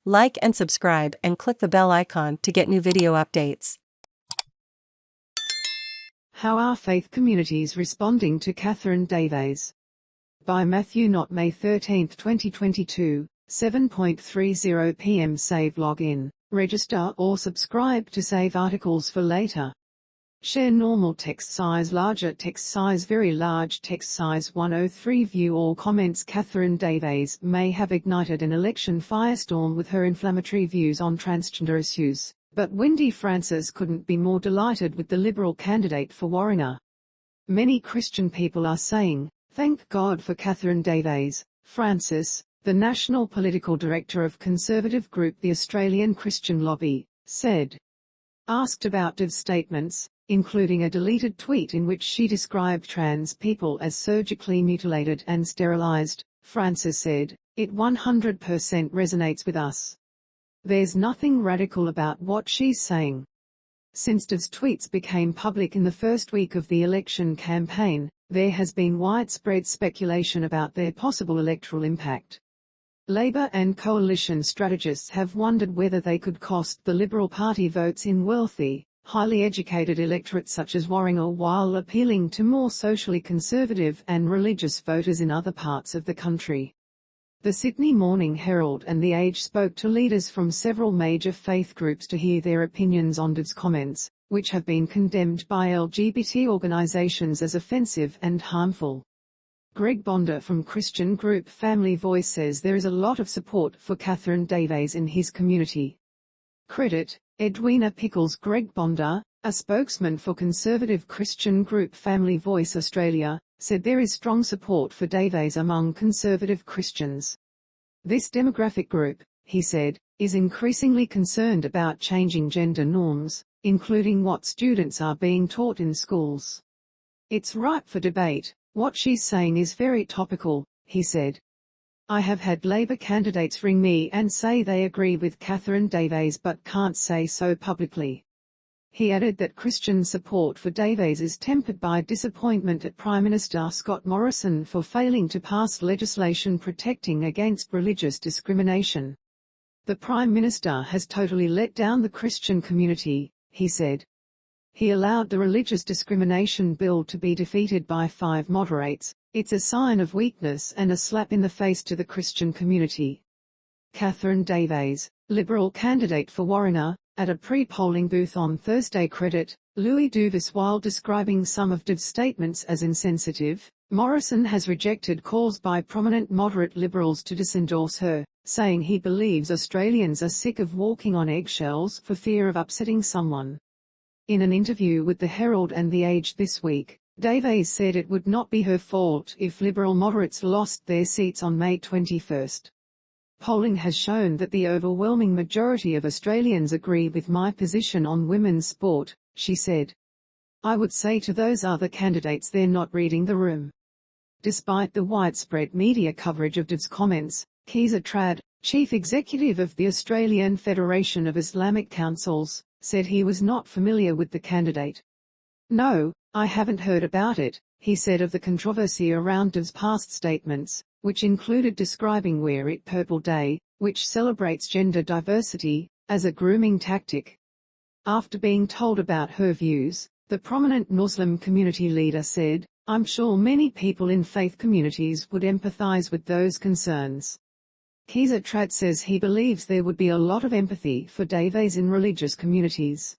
Like and subscribe and click the bell icon to get new video updates. How are faith communities responding to Katherine Deves? By Matthew Knott, May 13, 2022, 7:30 p.m. Save login, register or subscribe to save articles for later. Share normal text size, larger text size, very large text size. 103 View all comments. Katherine Deves may have ignited an election firestorm with her inflammatory views on transgender issues, but Wendy Francis couldn't be more delighted with the Liberal candidate for Warringah. Many Christian people are saying, "Thank God for Katherine Deves." Francis, the national political director of conservative group the Australian Christian Lobby, said. Asked about Deves' statements, including a deleted tweet in which she described trans people as surgically mutilated and sterilized, Francis said, "It 100% resonates with us. There's nothing radical about what she's saying." Since Deves' tweets became public in the first week of the election campaign, there has been widespread speculation about their possible electoral impact. Labor and coalition strategists have wondered whether they could cost the Liberal Party votes in wealthy, highly educated electorates such as Warringah while appealing to more socially conservative and religious voters in other parts of the country. The Sydney Morning Herald and The Age spoke to leaders from several major faith groups to hear their opinions on Deves' comments, which have been condemned by LGBT organisations as offensive and harmful. Greg Bonder from Christian group Family Voice says there is a lot of support for Katherine Deves in his community. Credit, Edwina Pickles. Greg Bonder, a spokesman for conservative Christian group Family Voice Australia, said there is strong support for Deves among conservative Christians. This demographic group, he said, is increasingly concerned about changing gender norms, including what students are being taught in schools. It's ripe for debate. What she's saying is very topical, he said. I have had Labor candidates ring me and say they agree with Katherine Deves but can't say so publicly. He added that Christian support for Deves is tempered by disappointment at Prime Minister Scott Morrison for failing to pass legislation protecting against religious discrimination. The Prime Minister has totally let down the Christian community, he said. He allowed the religious discrimination bill to be defeated by 5 moderates. It's a sign of weakness and a slap in the face to the Christian community. Katherine Deves, Liberal candidate for Warringah, at a pre-polling booth on Thursday. Credit, Louis Duvis. While describing some of Deves' statements as insensitive, Morrison has rejected calls by prominent moderate Liberals to disendorse her, saying he believes Australians are sick of walking on eggshells for fear of upsetting someone. In an interview with the Herald and The Age this week, Deves said it would not be her fault if Liberal moderates lost their seats on May 21. Polling has shown that the overwhelming majority of Australians agree with my position on women's sport, she said. I would say to those other candidates they're not reading the room. Despite the widespread media coverage of Deves' comments, Keza Trad, chief executive of the Australian Federation of Islamic Councils, said he was not familiar with the candidate. No, I haven't heard about it, he said of the controversy around Deves' past statements, which included describing Wear It Purple Day, which celebrates gender diversity, as a grooming tactic. After being told about her views, the prominent Muslim community leader said, I'm sure many people in faith communities would empathize with those concerns. Keza Trad says he believes there would be a lot of empathy for Deves in religious communities.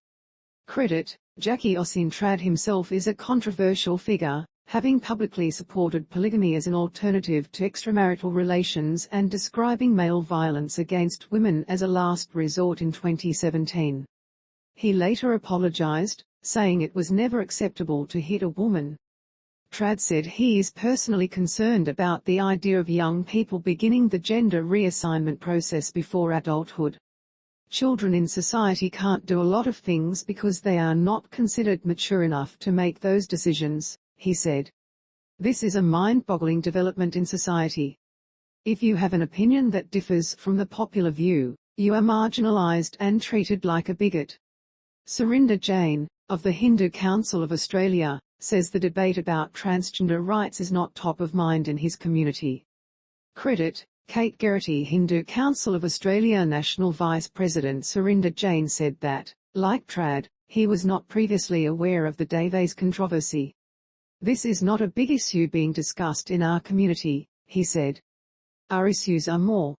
Credit, Jackie Osin. Trad himself is a controversial figure, having publicly supported polygamy as an alternative to extramarital relations and describing male violence against women as a last resort in 2017. He later apologized, saying it was never acceptable to hit a woman. Trad said he is personally concerned about the idea of young people beginning the gender reassignment process before adulthood. Children in society can't do a lot of things because they are not considered mature enough to make those decisions, he said. This is a mind-boggling development in society. If you have an opinion that differs from the popular view, you are marginalized and treated like a bigot. Surinder Jain, of the Hindu Council of Australia, says the debate about transgender rights is not top of mind in his community. Credit, Kate Geraghty, Hindu Council of Australia National Vice President Surinder Jain said that, like Trad, he was not previously aware of the Deves controversy. "This is not a big issue being discussed in our community," he said. "Our issues are more